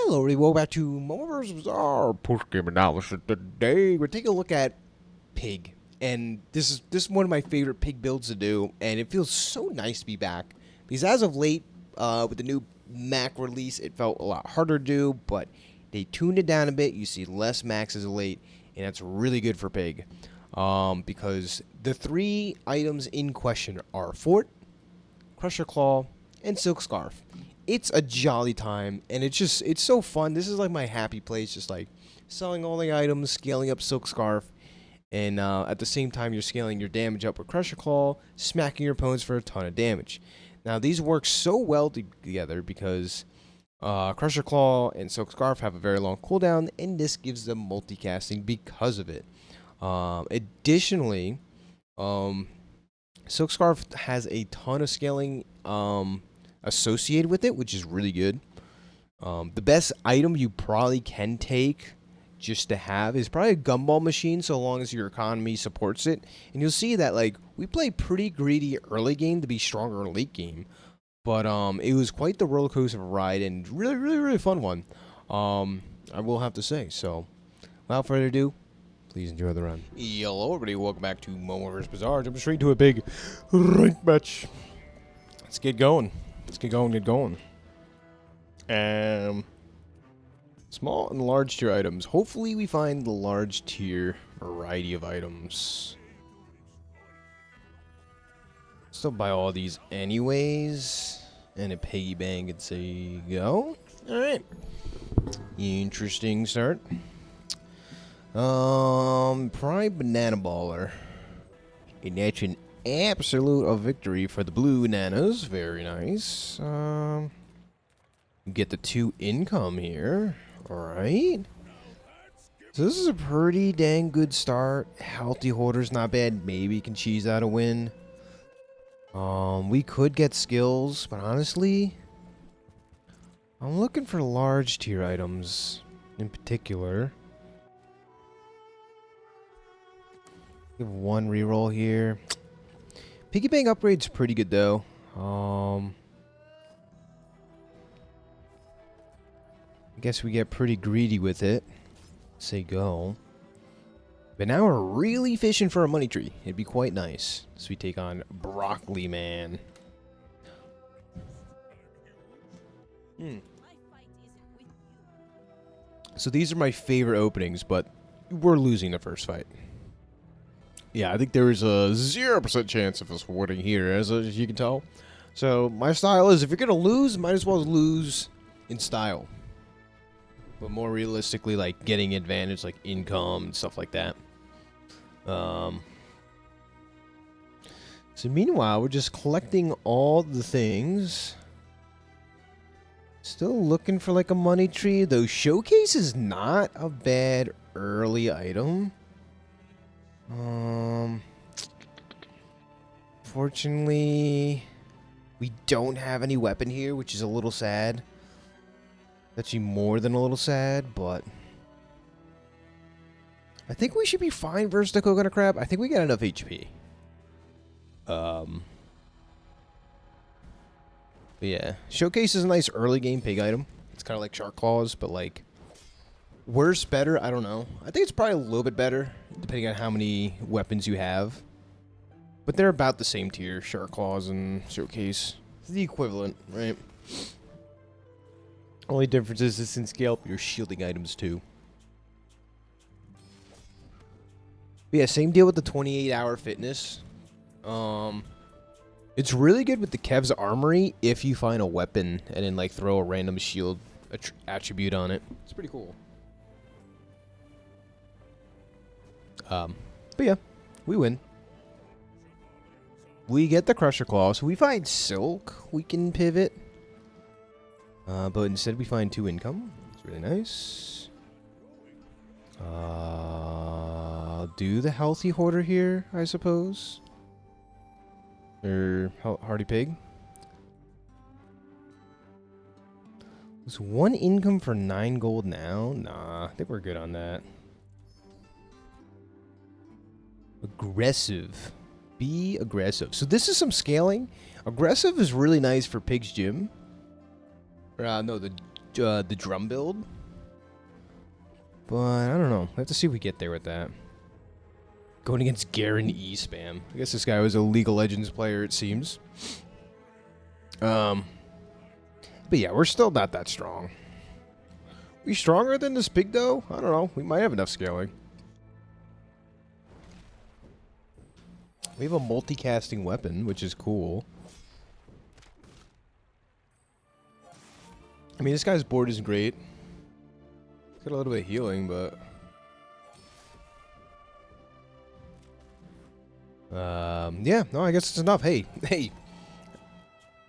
Hello, everybody. Welcome back to MoMoVs Bazaar post-game analysis. Today, we're taking a look at Pig. And this is one of my favorite Pig builds to do, and it feels so nice to be back. Because as of late, with the new Mac release, it felt a lot harder to do, but they tuned it down a bit. You see less Macs as of late, and that's really good for Pig. Because the three items in question are Fort, Crusher Claw, and Silk Scarf. It's a jolly time, and it's so fun. This is like my happy place, just like selling all the items, scaling up Silk Scarf, and at the same time you're scaling your damage up with Crusher Claw, smacking your opponents for a ton of damage. Now these work so well together because Crusher Claw and Silk Scarf have a very long cooldown, and this gives them multicasting because of it. Additionally, Silk Scarf has a ton of scaling associated with it, which is really good. The best item you probably can take just to have is probably a gumball machine, so long as your economy supports it. And you'll see that like we play pretty greedy early game to be stronger in late game, but it was quite the roller coaster of a ride and really fun one. I will have to say. So without further ado, please enjoy the run. Hello everybody, welcome back to MoMoVs Bazaar. Jumping straight to a big rank match. Let's get going. Let's get going. Small and large tier items. Hopefully we find the large tier variety of items. Still buy all these anyways. And a piggy bank and say go. Alright. Interesting start. Prime Banana Baller. And that's an absolute victory for the blue bananas. Very nice. Get the 2 income here. Alright. So this is a pretty dang good start. Healthy Hoarder's not bad. Maybe can cheese out a win. We could get skills, but honestly, I'm looking for large tier items in particular. We have one reroll here. Piggy bank upgrade's pretty good though. I guess we get pretty greedy with it. Say go. But now we're really fishing for a money tree. It'd be quite nice. So we take on Broccoli Man. So these are my favorite openings, but we're losing the first fight. Yeah, I think there is a 0% chance of us winning here, as you can tell. So my style is, if you're going to lose, might as well lose in style. But more realistically, like getting advantage, like income and stuff like that. So meanwhile, we're just collecting all the things. Still looking for like a money tree, though Showcase is not a bad early item. Fortunately, we don't have any weapon here, which is a little sad. Actually, more than a little sad, but I think we should be fine versus the coconut crab. I think we got enough HP. But yeah, Showcase is a nice early game pig item. It's kind of like Shark Claws, but like worse, better, I don't know. I think it's probably a little bit better, depending on how many weapons you have. But they're about the same tier, Shark Claws and Showcase. It's the equivalent, right? Only difference is this in scale up your shielding items too. But yeah, same deal with the 28-hour fitness. It's really good with the Kev's Armory if you find a weapon and then like throw a random shield attribute on it. It's pretty cool. But yeah, we win. We get the Crusher Claw, so we find Silk. We can pivot. But instead we find 2 income. It's really nice. Do the Healthy Hoarder here, I suppose. Or Hardy Pig. There's 1 income for 9 gold now. Nah, I think we're good on that. Aggressive. Be aggressive. So this is some scaling. Aggressive is really nice for Pig's Gym. No, the the drum build. But I don't know. We have to see if we get there with that. Going against Garen E-Spam. I guess this guy was a League of Legends player, it seems. But yeah, we're still not that strong. We stronger than this pig, though? I don't know. We might have enough scaling. We have a multicasting weapon, which is cool. I mean, this guy's board isn't great. He's got a little bit of healing, but... yeah, no, I guess it's enough. Hey, hey.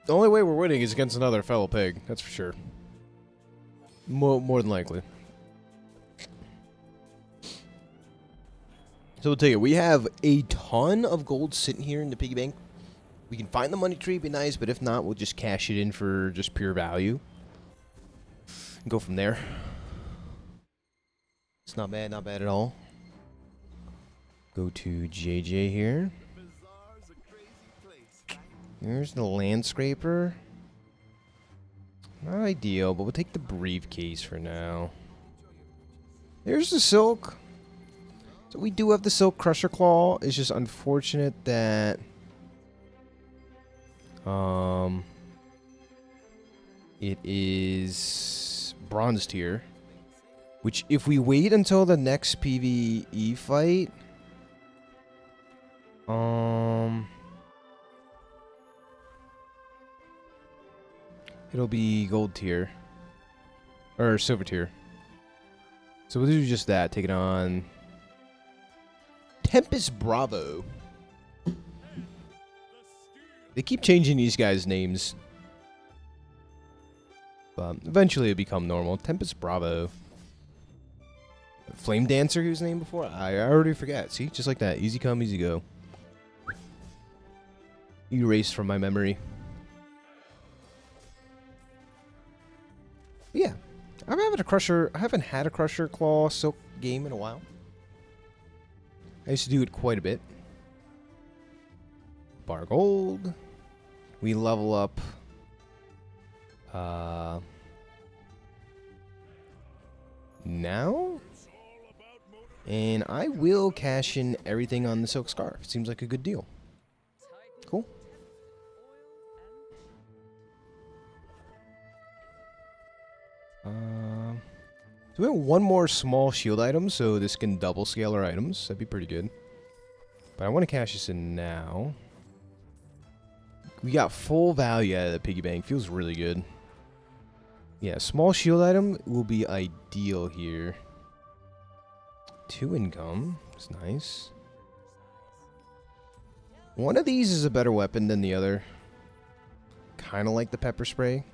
The only way we're winning is against another fellow pig. That's for sure. More than likely. So we'll tell you, we have a ton of gold sitting here in the piggy bank. We can find the money tree, be nice, but if not, we'll just cash it in for just pure value. And go from there. It's not bad at all. Go to JJ here. There's the land scraper. Not ideal, but we'll take the briefcase for now. There's the silk. So we do have the silk crusher claw. It's just unfortunate that it is bronze tier. Which if we wait until the next PvE fight, it'll be gold tier. Or silver tier. So we'll do just that. Take it on Tempest Bravo. They keep changing these guys' names. But eventually it'll become normal. Tempest Bravo. Flame Dancer, whose name before? I already forgot. See? Just like that. Easy come, easy go. Erased from my memory. Yeah. I haven't had a Crusher Claw Silk game in a while. I used to do it quite a bit. Bar gold. We level up. Now? And I will cash in everything on the Silk Scarf. Seems like a good deal. Cool. So we have one more small shield item, so this can double scale our items. That'd be pretty good. But I want to cash this in now. We got full value out of the piggy bank. Feels really good. Yeah, small shield item will be ideal here. 2 income. It's nice. One of these is a better weapon than the other. Kind of like the pepper spray.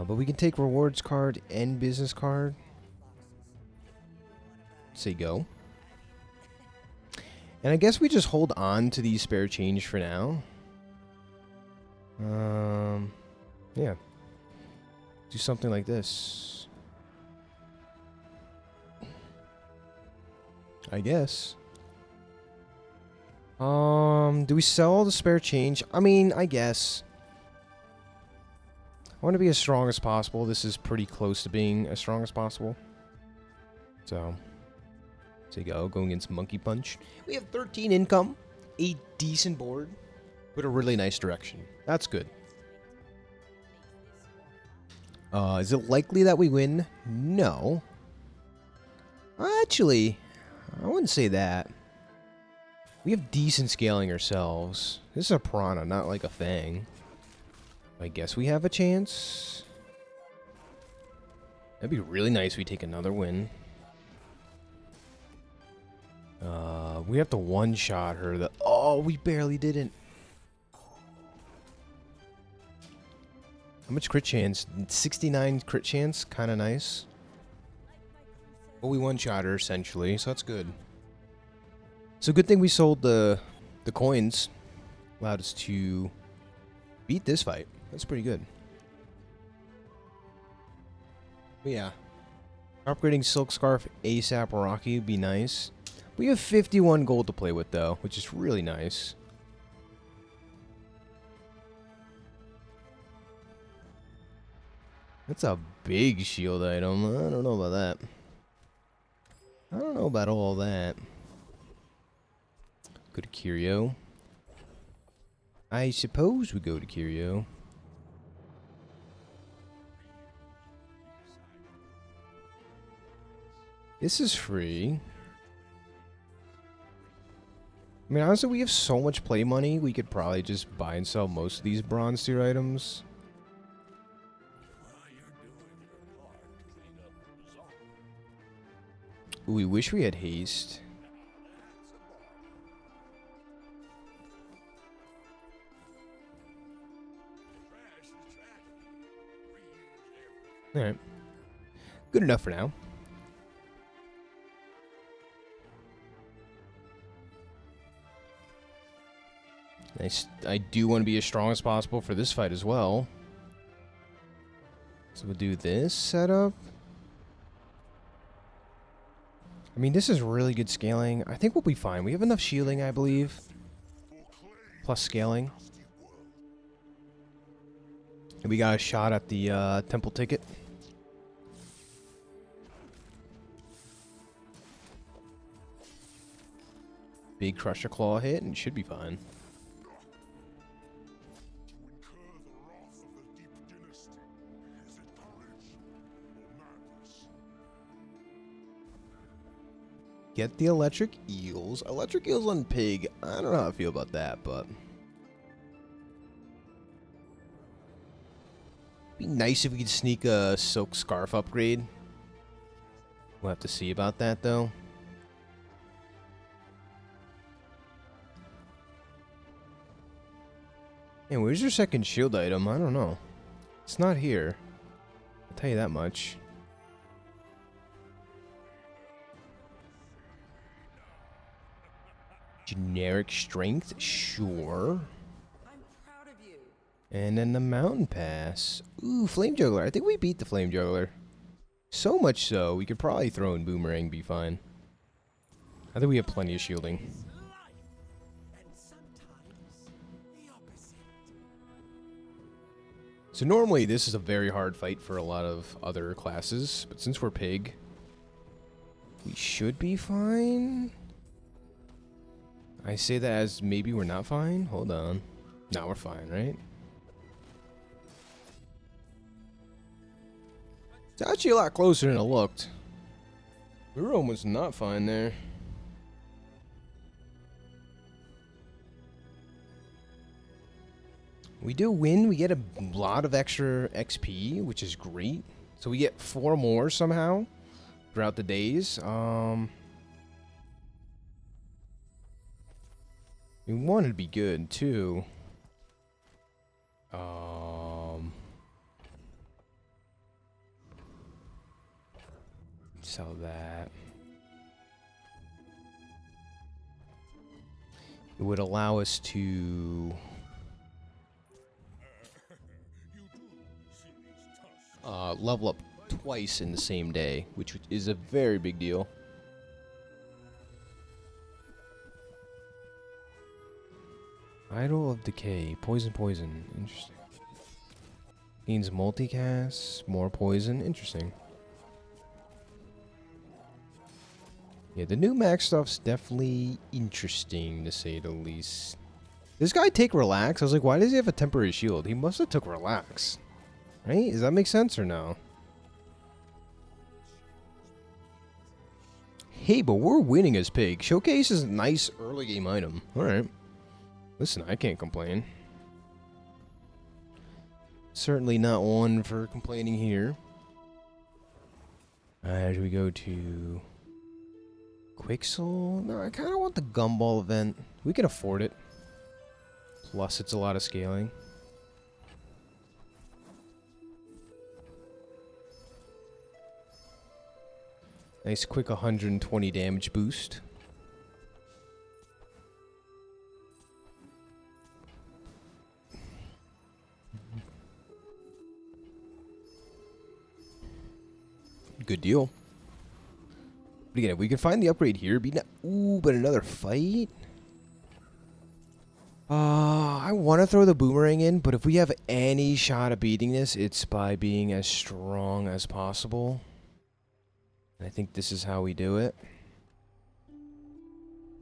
But we can take rewards card and business card. Say go. And I guess we just hold on to these spare change for now. Yeah. Do something like this. I guess. Do we sell all the spare change? I mean, I guess. I want to be as strong as possible. This is pretty close to being as strong as possible. So, there you go. Going against Monkey Punch. We have 13 income. A decent board. With a really nice direction. That's good. Is it likely that we win? No. Actually, I wouldn't say that. We have decent scaling ourselves. This is a Piranha, not like a Fang. I guess we have a chance. That'd be really nice if we take another win. We have to one-shot her. Oh, we barely didn't. How much crit chance? 69 crit chance. Kind of nice. Well, we one-shot her, essentially, so that's good. So good thing we sold the coins. Allowed us to beat this fight. That's pretty good. But yeah. Upgrading Silk Scarf ASAP Rocky would be nice. We have 51 gold to play with, though, which is really nice. That's a big shield item. I don't know about that. I don't know about all that. Go to Curio. I suppose we go to Curio. This is free. I mean, honestly, we have so much play money, we could probably just buy and sell most of these bronze tier items. Ooh, we wish we had haste. Alright. Good enough for now. I do want to be as strong as possible for this fight as well. So we'll do this setup. I mean, this is really good scaling. I think we'll be fine. We have enough shielding, I believe. Plus scaling. And we got a shot at the temple ticket. Big Crusher Claw hit and should be fine. Get the electric eels. Electric eels on pig. I don't know how I feel about that, but be nice if we could sneak a silk scarf upgrade. We'll have to see about that though. And where's your second shield item? I don't know. It's not here. I'll tell you that much. Generic strength, sure. I'm proud of you. And then the mountain pass. Ooh, flame juggler. I think we beat the flame juggler. So much so, we could probably throw in boomerang, be fine. I think we have plenty of shielding. So normally this is a very hard fight for a lot of other classes, but since we're pig, we should be fine. I say that as maybe we're not fine. Hold on. No, we're fine, right? It's actually a lot closer than it looked. We were almost not fine there. We do win. We get a lot of extra XP, which is great. So we get 4 more somehow throughout the days. We wanted to be good too. Sell that. It would allow us to level up twice in the same day, which is a very big deal. Idol of Decay. Poison. Interesting. Gains multicast. More poison. Interesting. Yeah, the new max stuff's definitely interesting, to say the least. This guy take relax? I was like, why does he have a temporary shield? He must have took relax. Right? Does that make sense or no? Hey, but we're winning as pig. Showcase is a nice early game item. Alright. Listen, I can't complain. Certainly not one for complaining here. Alright, we go to Quixel. No, I kind of want the Gumball event. We can afford it. Plus, it's a lot of scaling. Nice quick 120 damage boost. Good deal. But again, if we can find the upgrade here, be ooh, but another fight? I want to throw the boomerang in, but if we have any shot of beating this, it's by being as strong as possible. And I think this is how we do it.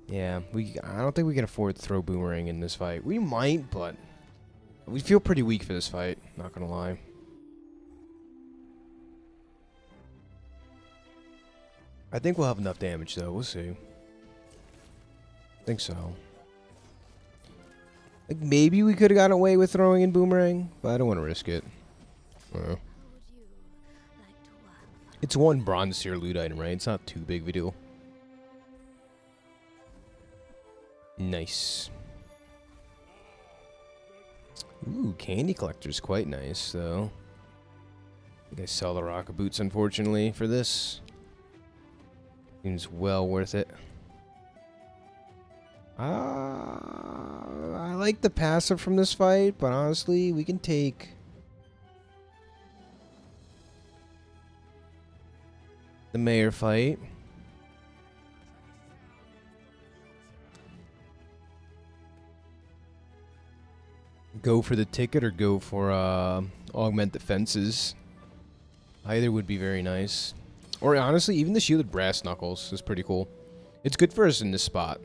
Yeah, I don't think we can afford to throw boomerang in this fight. We might, but we feel pretty weak for this fight, not gonna lie. I think we'll have enough damage though, we'll see. I think so. Like maybe we could have gotten away with throwing in boomerang, but I don't want to risk it. It's one bronze tier loot item, right? It's not too big of a deal. Nice. Ooh, candy collector's quite nice, though. I think I sell the rocket boots, unfortunately, for this. Seems well worth it. I like the passive from this fight, but honestly, we can take the mayor fight. Go for the ticket or go for augment defenses. Either would be very nice. Or honestly, even the shielded brass knuckles is pretty cool. It's good for us in this spot.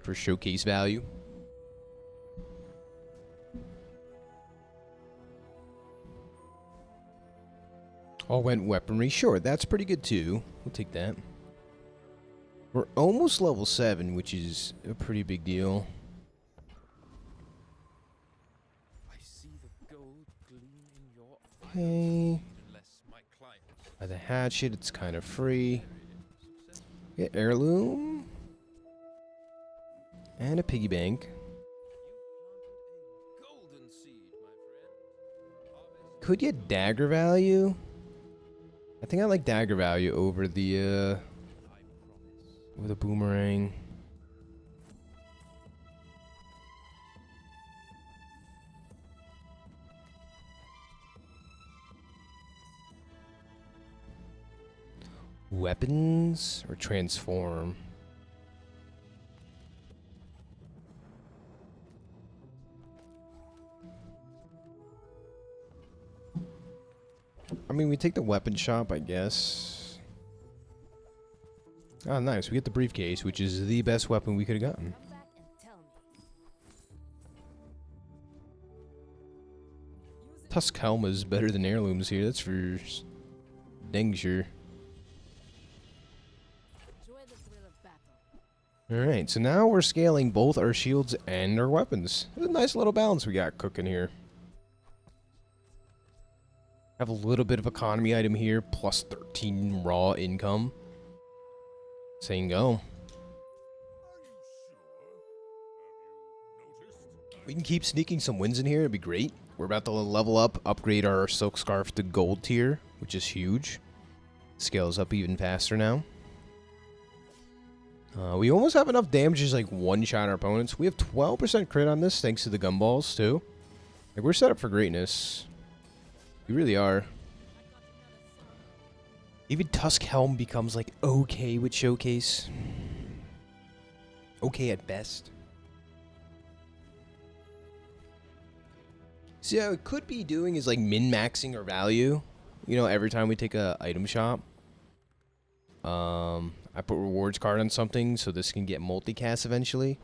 For showcase value. Augment weaponry, sure, that's pretty good too. We'll take that. We're almost level 7, which is a pretty big deal. Okay. By the hatchet, it's kind of free. Get heirloom. And a piggy bank. Could get dagger value. I think I like dagger value over the boomerang. Weapons or transform? I mean, we take the weapon shop, I guess. Oh, nice. We get the briefcase, which is the best weapon we could have gotten. Tusk Helm is better than heirlooms here. That's for dang sure. Alright, so now we're scaling both our shields and our weapons. There's a nice little balance we got cooking here. Have a little bit of economy item here, plus 13 raw income. Saying go. We can keep sneaking some wins in here, it'd be great. We're about to level up, upgrade our silk scarf to gold tier, which is huge. Scales up even faster now. We almost have enough damage to just like one-shot our opponents. We have 12% crit on this thanks to the gumballs too. Like we're set up for greatness. We really are. Even Tusk Helm becomes like okay with showcase. Okay at best. So yeah, what we could be doing is like min-maxing our value. You know, every time we take a item shop. I put rewards card on something so this can get multicast eventually.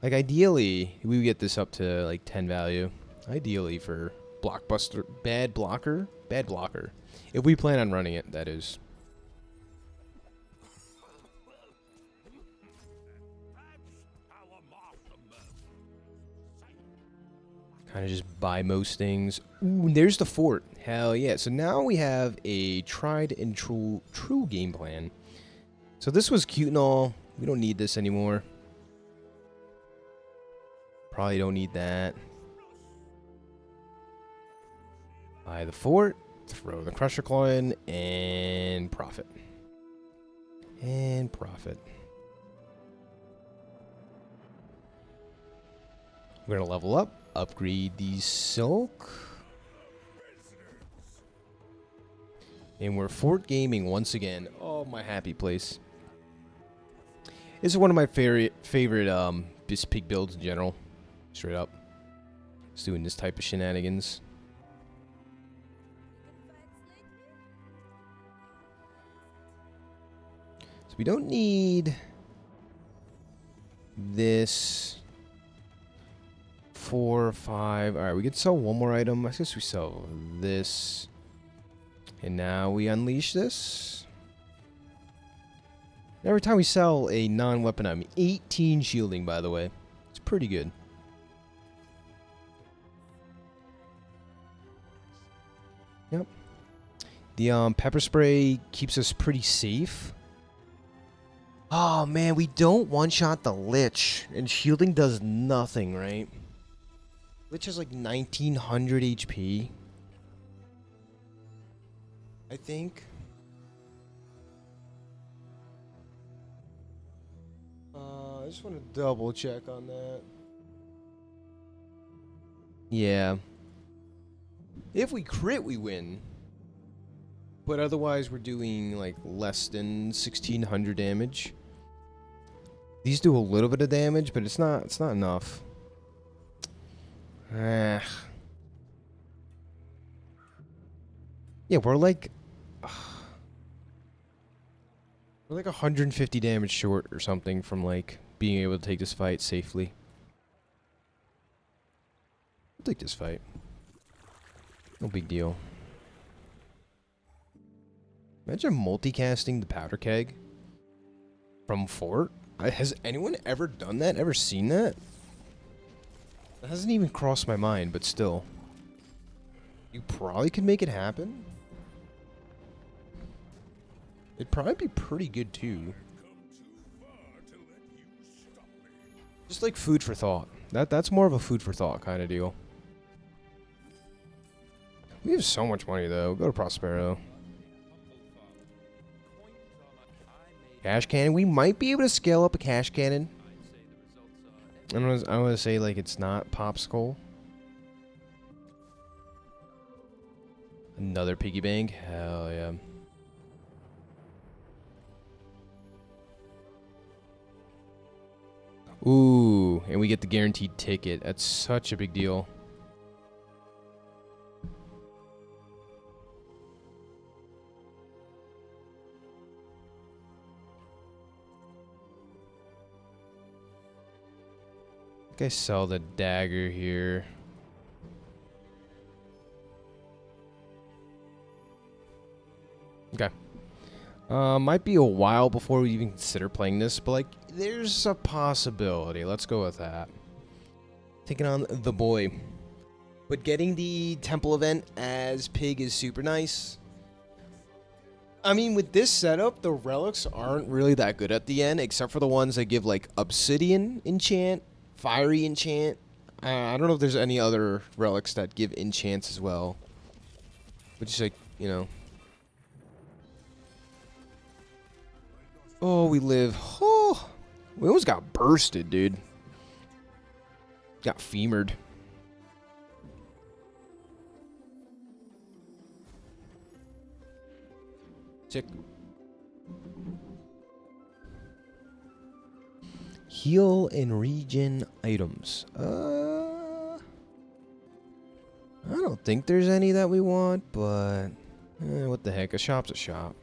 Like ideally, we would get this up to like 10 value. Ideally for blockbuster, bad blocker. If we plan on running it, that is. Kind of just buy most things. Ooh, and there's the fort. Hell yeah. So now we have a tried and true game plan. So this was cute and all. We don't need this anymore. Probably don't need that. Buy the fort. Throw the crusher claw in. And profit. And profit. We're going to level up. Upgrade the silk. And we're Fort Gaming once again. Oh, my happy place. This is one of my favorite this pig builds in general. Straight up. Just doing this type of shenanigans. So we don't need this 4 or 5. Alright, we could sell one more item. I guess we sell this. And now we unleash this. Every time we sell a non-weapon item, 18 shielding, by the way. It's pretty good. Yep. The pepper spray keeps us pretty safe. Oh man, we don't one-shot the Lich, and shielding does nothing, right? Lich has like 1900 HP. I think. I just want to double check on that. Yeah. If we crit, we win. But otherwise, we're doing like less than 1600 damage. These do a little bit of damage, but it's not enough. Yeah, we're like 150 damage short or something from like being able to take this fight safely. I'll take this fight. No big deal. Imagine multicasting the powder keg from fort. Has anyone ever done that? Ever seen that? That hasn't even crossed my mind, but still. You probably could make it happen. It'd probably be pretty good too. Just like food for thought. That's more of a food for thought kind of deal. We have so much money though. Go to Prospero. Cash cannon. We might be able to scale up a cash cannon. I want to say like it's not popsicle. Another piggy bank. Hell yeah. Ooh, and we get the guaranteed ticket. That's such a big deal. I think I sell the dagger here. Okay. Might be a while before we even consider playing this, but like, there's a possibility. Let's go with that. Taking on the boy. But getting the temple event as pig is super nice. I mean, with this setup, the relics aren't really that good at the end, except for the ones that give like obsidian enchant, fiery enchant. I don't know if there's any other relics that give enchants as well. Which is like, you know. Oh, we live. Oh, we almost got bursted, dude. Got femered. Tick. Heal and regen items. I don't think there's any that we want, but what the heck? A shop's a shop.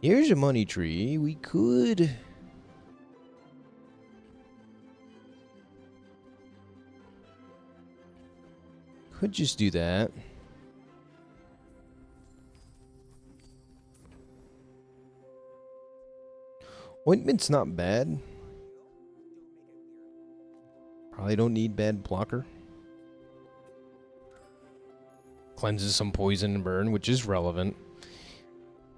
Here's a money tree. We could just do that. Ointment's not bad. Probably don't need bad blocker. Cleanses some poison and burn, which is relevant.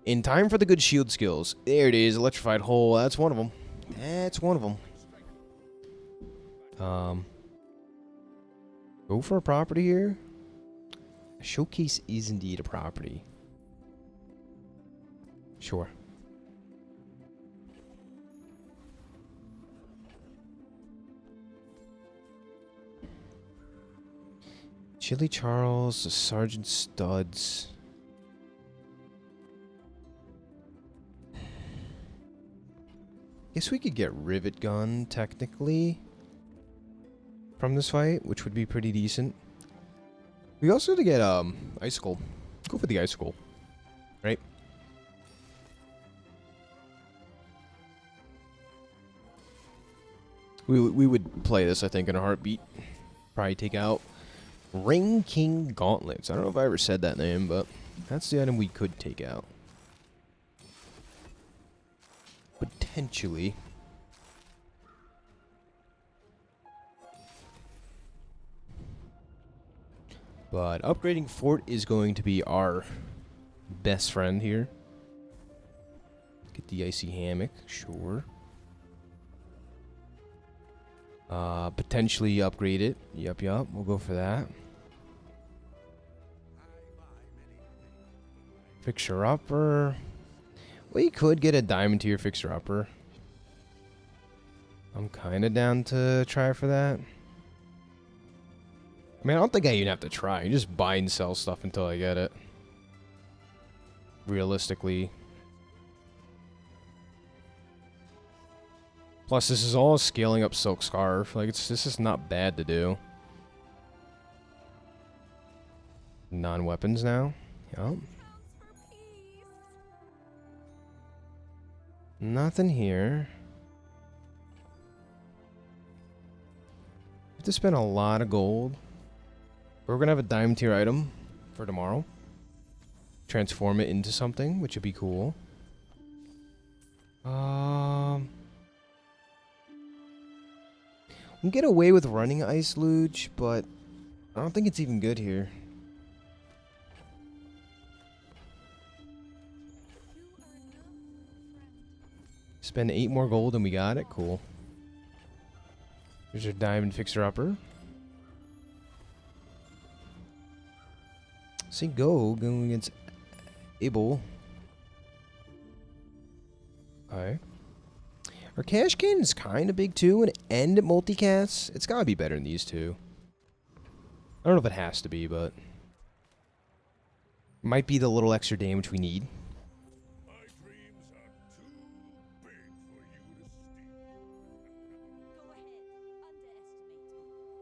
In time for the good shield skills. There it is, electrified hole. That's one of them. That's one of them. Go for a property here. A showcase is indeed a property. Sure. Chili Charles, the Sergeant Studs. Guess we could get Rivet Gun, technically, from this fight, which would be pretty decent. We also had to get, Icicle. Go for the Icicle. Right? We would play this, I think, in a heartbeat. Probably take out Ring King Gauntlets. I don't know if I ever said that name, but that's the item we could take out. Potentially. But upgrading Fort is going to be our best friend here. Get the Icy Hammock, sure. Potentially upgrade it. Yup, we'll go for that. Fixer-upper. We could get a diamond tier fixer-upper. I'm kind of down to try for that. I mean, I don't think I even have to try. You just buy and sell stuff until I get it. Realistically. Plus, this is all scaling up Silk Scarf. Like, this is not bad to do. Non-weapons now. Yup. Nothing here. We have to spend a lot of gold. We're gonna have a diamond tier item for tomorrow. Transform it into something, which would be cool. We can get away with running Ice Luge, but I don't think it's even good here. Spend 8 more gold and we got it. Cool. There's your diamond fixer-upper. Say go, going against Abel. Okay. Our cash can is kind of big too, and multicast. It's gotta be better than these two. I don't know if it has to be, but might be the little extra damage we need. My dreams are too big for you to steal. Go ahead, underestimate me. It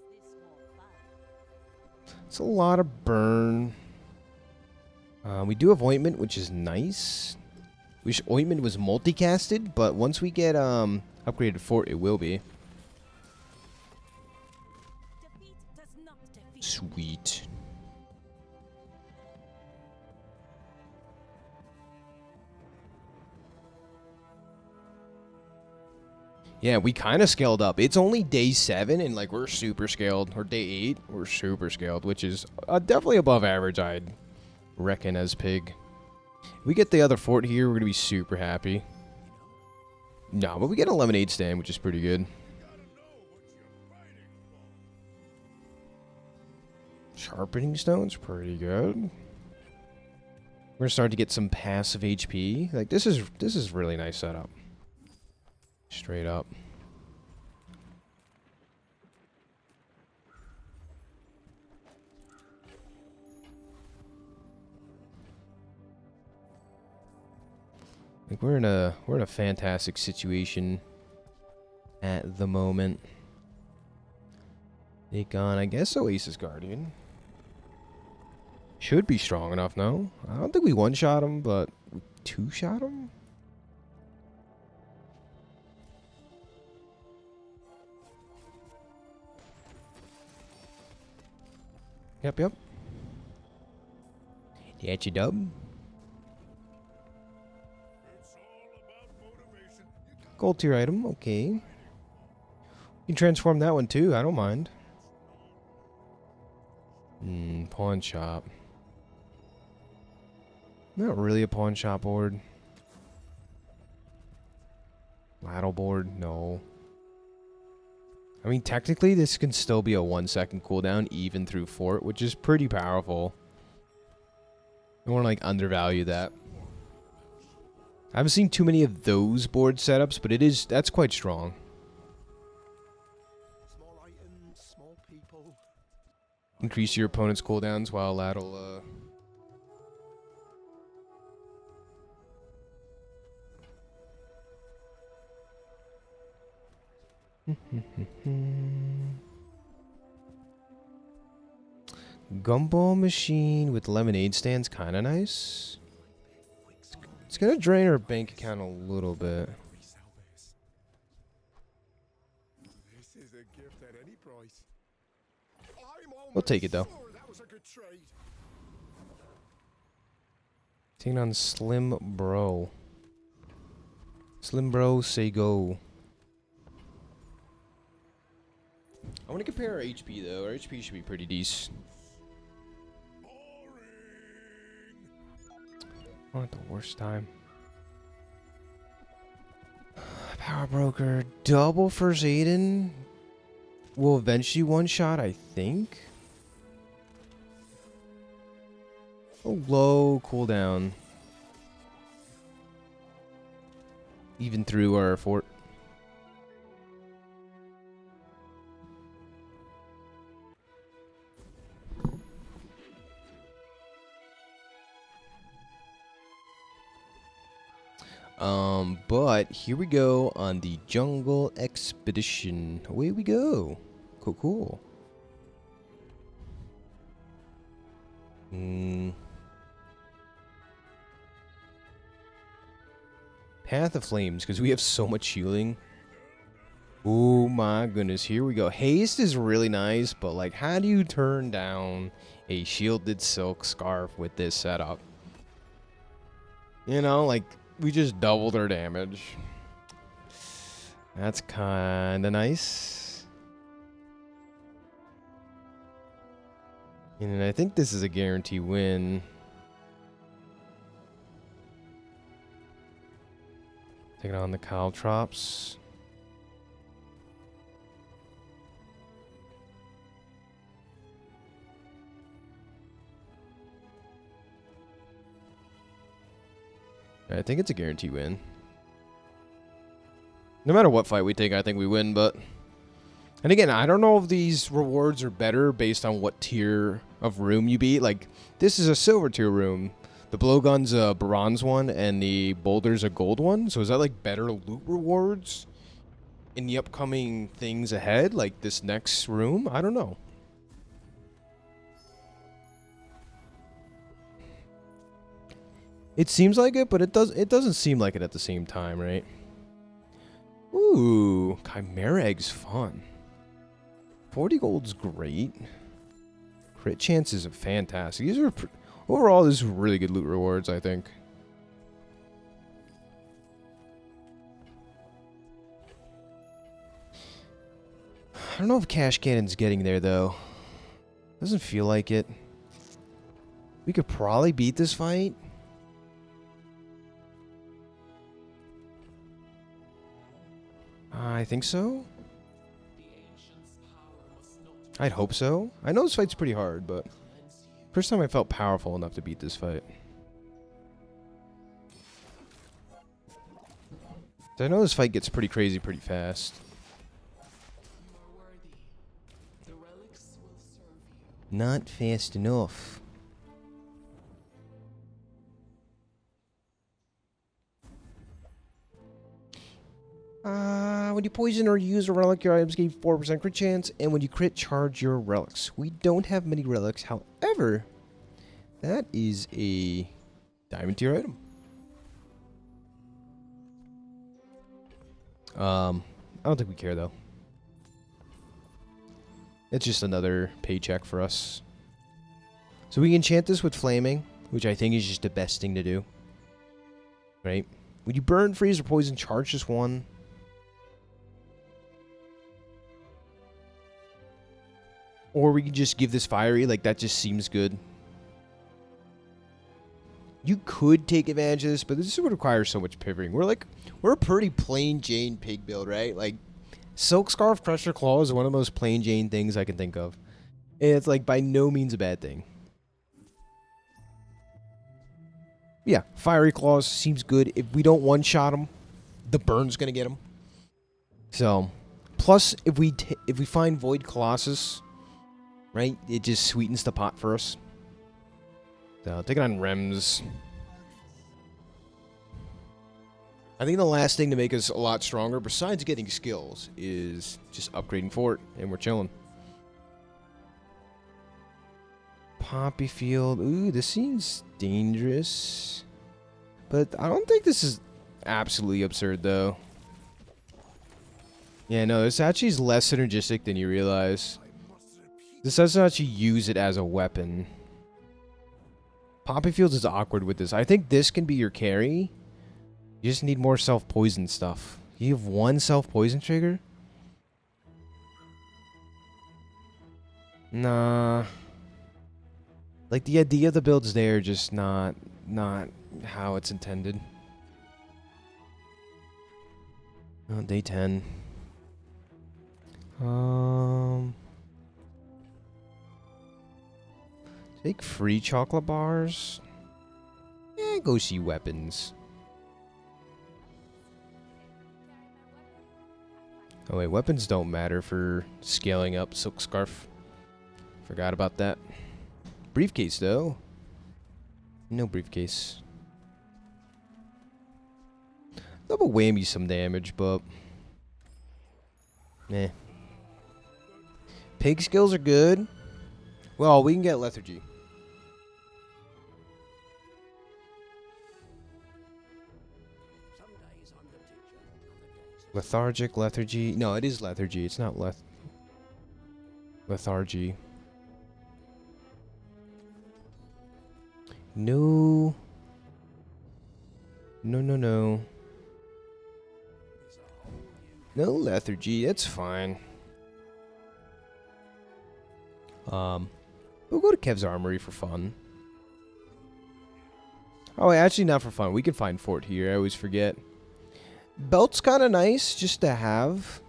makes this more fun. It's a lot of burn. We do have ointment, which is nice. Wish ointment was multicasted, but once we get upgraded fort, it will be. Defeat does not defeat. Sweet. Yeah, we kind of scaled up. It's only day 7, and like we're super scaled. Or day 8, we're super scaled, which is definitely above average, I'd reckon, as pig. If we get the other fort here, we're gonna be super happy. No, but we get a lemonade stand, which is pretty good. Sharpening stone's pretty good. We're gonna start to get some passive HP. Like this is really nice setup. Straight up. Like we're in a fantastic situation at the moment. Take on, I guess, Oasis Guardian. Should be strong enough, no? I don't think we one-shot him, but we two-shot him? Yep. That's your dub. It's all about motivation. Gold tier item, okay. You can transform that one too, I don't mind. Pawn shop. Not really a pawn shop board. Ladle board, no. I mean, technically, this can still be a 1-second cooldown, even through fort, which is pretty powerful. I don't want to, like, undervalue that. I haven't seen too many of those board setups, but that's quite strong. Small items, small people. Increase your opponent's cooldowns while that'll, Gumball machine with lemonade stands, kind of nice. It's gonna drain our bank account a little bit. This is a gift at any price. We'll take it though. That was a good trade. Taking on Slim Bro. Slim Bro, say go. I want to compare our HP though. Our HP should be pretty decent. Not the worst time. Power Broker, double first Aiden. Will eventually one shot, I think. A low cooldown. Even through our fort. But here we go on the jungle expedition. Away we go. Cool, cool. Path of Flames, because we have so much healing. Oh my goodness, here we go. Haste is really nice, but like, how do you turn down a shielded silk scarf with this setup? You know, like, we just doubled our damage. That's kind of nice. And I think this is a guarantee win. Taking on the Caltrops. I think it's a guarantee win. No matter what fight we take, I think we win, but... And again, I don't know if these rewards are better based on what tier of room you beat. Like, this is a silver tier room. The blowgun's a bronze one, and the boulder's a gold one. So is that, like, better loot rewards in the upcoming things ahead? Like, this next room? I don't know. It seems like it, but it doesn't seem like it at the same time, right? Ooh, Chimera Egg's fun. 40 gold's great. Crit chances are fantastic. These are overall, this is really good loot rewards, I think. I don't know if Cash Cannon's getting there though. Doesn't feel like it. We could probably beat this fight. I think so. I'd hope so. I know this fight's pretty hard, but first time I felt powerful enough to beat this fight. I know this fight gets pretty crazy pretty fast. Not fast enough. When you poison or use a relic, your items gain 4% crit chance, and when you crit, charge your relics. We don't have many relics, however, that is a diamond tier item. I don't think we care though. It's just another paycheck for us. So we can enchant this with flaming, which I think is just the best thing to do. Right? When you burn, freeze, or poison, charge just one. Or we can just give this fiery, like that just seems good. You could take advantage of this, but this would require so much pivoting. We're a pretty plain Jane pig build, right? Like, Silk Scarf Crusher Claw is one of the most plain Jane things I can think of. And it's like by no means a bad thing. Yeah, Fiery Claws seems good. If we don't one-shot him, the burn's gonna get him. So, plus if we find Void Colossus, right? It just sweetens the pot for us. So, taking on Rems. I think the last thing to make us a lot stronger, besides getting skills, is just upgrading Fort, and we're chilling. Poppy Field. Ooh, this seems dangerous. But I don't think this is absolutely absurd, though. Yeah, no, this actually is less synergistic than you realize. This doesn't actually use it as a weapon. Poppy Fields is awkward with this. I think this can be your carry. You just need more self-poison stuff. You have one self-poison trigger? Nah. Like, the idea of the build's there, just not how it's intended. Oh, day 10. Take free chocolate bars. Go see weapons. Oh wait, weapons don't matter for scaling up Silk Scarf. Forgot about that. Briefcase though. No briefcase. Double whammy some damage, but eh. Pig skills are good. Well, we can get lethargy. Lethargic, lethargy. No, it is lethargy. It's not lethargy. No. No, no, no. No lethargy. That's fine. We'll go to Kev's Armory for fun. Oh, actually not for fun. We can find Fort here. I always forget. Belt's kind of nice just to have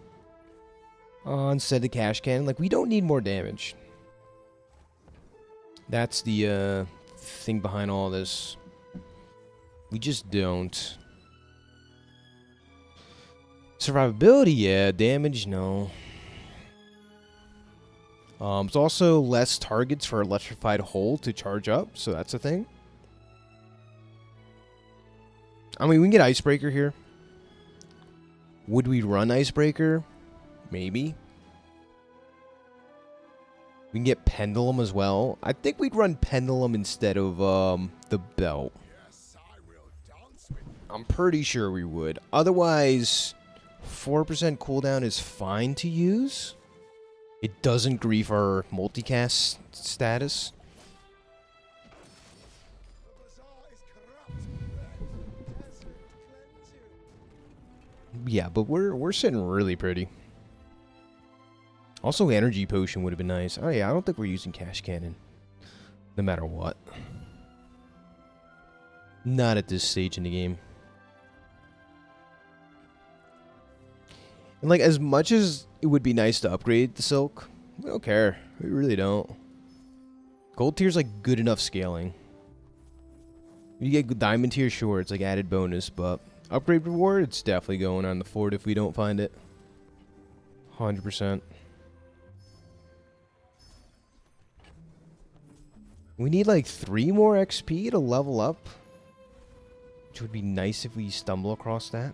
instead of cash cannon. Like, we don't need more damage. That's the thing behind all this. We just don't. Survivability, yeah. Damage, no. It's also less targets for electrified hole to charge up, so that's a thing. I mean, we can get Icebreaker here. Would we run Icebreaker? Maybe. We can get Pendulum as well. I think we'd run Pendulum instead of the Belt. I'm pretty sure we would. Otherwise, 4% cooldown is fine to use. It doesn't grief our multicast status. Yeah, but we're sitting really pretty. Also, energy potion would have been nice. Oh yeah, I don't think we're using cash cannon. No matter what. Not at this stage in the game. And like, as much as it would be nice to upgrade the silk, we don't care. We really don't. Gold tier's like good enough scaling. You get diamond tier, sure, it's like added bonus, but upgrade reward, it's definitely going on the fort if we don't find it. 100%. We need like 3 more XP to level up, which would be nice if we stumble across that.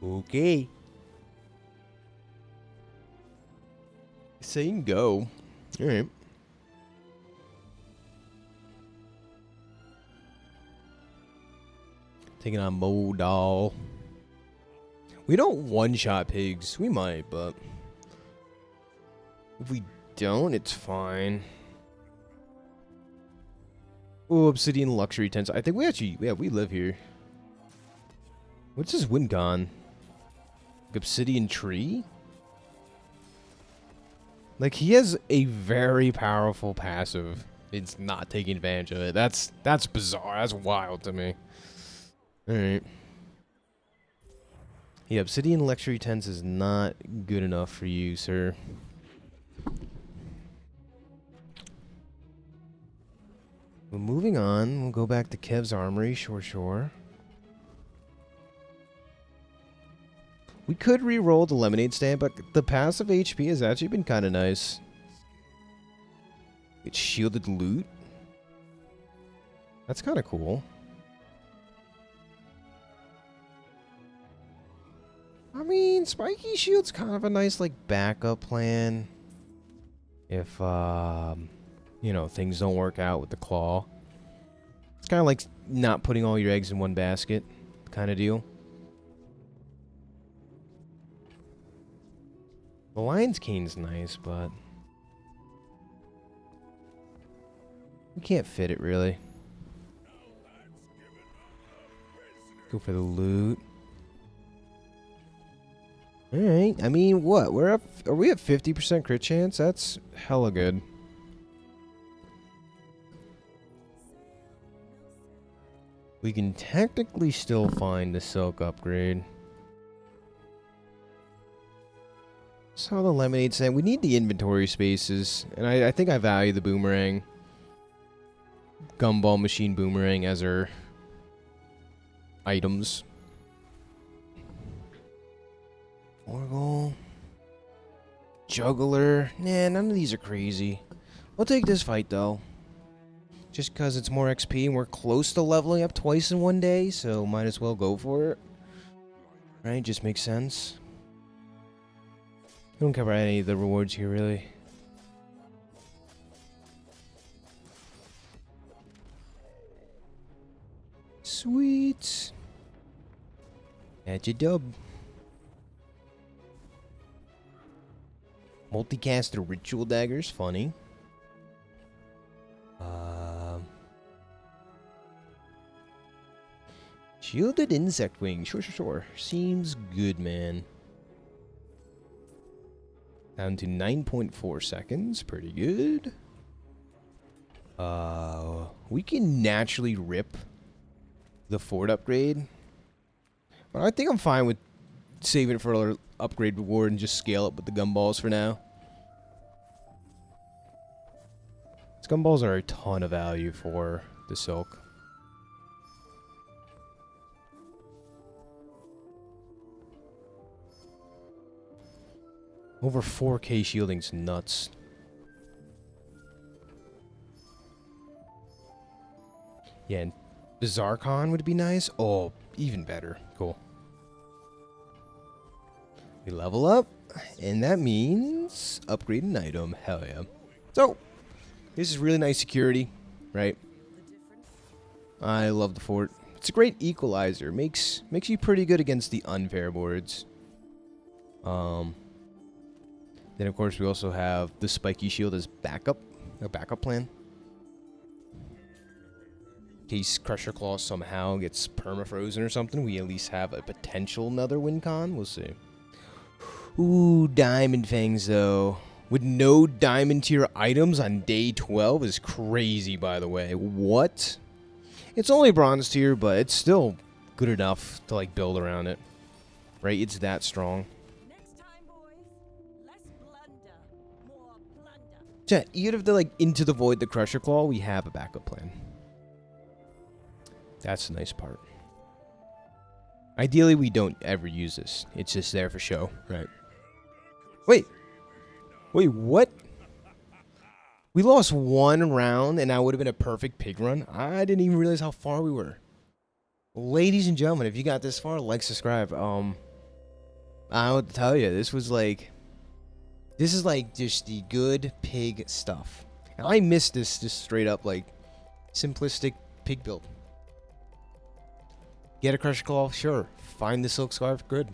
Okay. Saying go. Alright. Taking on Modal. We don't one-shot pigs. We might, but if we don't, it's fine. Oh, Obsidian Luxury Tents. I think we actually, yeah, we live here. What's this Wincon? Obsidian Tree? Like, he has a very powerful passive. It's not taking advantage of it. That's bizarre. That's wild to me. Alright. Yeah, obsidian luxury tents is not good enough for you, sir. Well, moving on, we'll go back to Kev's armory, sure. We could re-roll the lemonade stand, but the passive HP has actually been kind of nice. It's shielded loot. That's kind of cool. I mean, spiky shield's kind of a nice, like, backup plan. If, you know, things don't work out with the claw. It's kind of like not putting all your eggs in one basket kind of deal. The lion's cane's nice, but we can't fit it really. Go for the loot. Alright, I mean, what? We're up. Are we at 50% crit chance? That's hella good. We can technically still find the silk upgrade. So the lemonade stand. We need the inventory spaces, and I think I value the boomerang, gumball machine boomerang as our items. Orgle, juggler. Nah, none of these are crazy. We'll take this fight though, just because it's more XP and we're close to leveling up twice in one day, so might as well go for it. Right? Just makes sense. I don't care about any of the rewards here, really. Sweet. That's your dub. Multicaster ritual daggers, funny. Shielded insect wing, sure. Seems good, man. Down to 9.4 seconds, pretty good. We can naturally rip the fort upgrade, but I think I'm fine with saving it for another upgrade reward and just scale it with the gumballs for now. These gumballs are a ton of value for the silk. Over 4K shielding's nuts. Yeah, and Bazaar would be nice. Oh, even better. Cool. We level up, and that means upgrade an item. Hell yeah. So, this is really nice security, right? I love the fort. It's a great equalizer. Makes you pretty good against the unfair boards. Then of course we also have the spiky shield as backup, a backup plan. In case Crusher Claw somehow gets permafrozen or something, we at least have a potential another win con. We'll see. Ooh, Diamond Fangs though. With no diamond tier items on day 12 is crazy, by the way. What? It's only bronze tier, but it's still good enough to like build around it. Right? It's that strong. Next time, boys, less blunder, more plunder. Yeah, even if they're like into the void, the Crusher Claw, we have a backup plan. That's the nice part. Ideally, we don't ever use this. It's just there for show, right? Wait, what? We lost one round, and that would have been a perfect pig run. I didn't even realize how far we were. Ladies and gentlemen, if you got this far, like, subscribe. I don't know what to tell you. This is like just the good pig stuff. And I missed this just straight up like simplistic pig build. Get a Crusher Claw, sure. Find the Silk Scarf, good.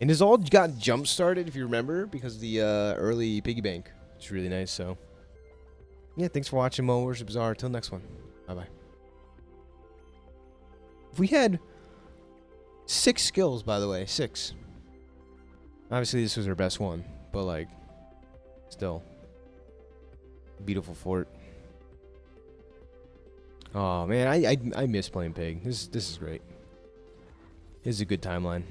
And this all got jump started, if you remember, because of the early piggy bank. It's really nice. So yeah, thanks for watching MoMoVs Bazaar. Till next one. Bye bye. We had 6 skills, by the way. 6. Obviously, this was our best one, but like, still, beautiful fort. Oh man, I miss playing pig. This is great. This is a good timeline.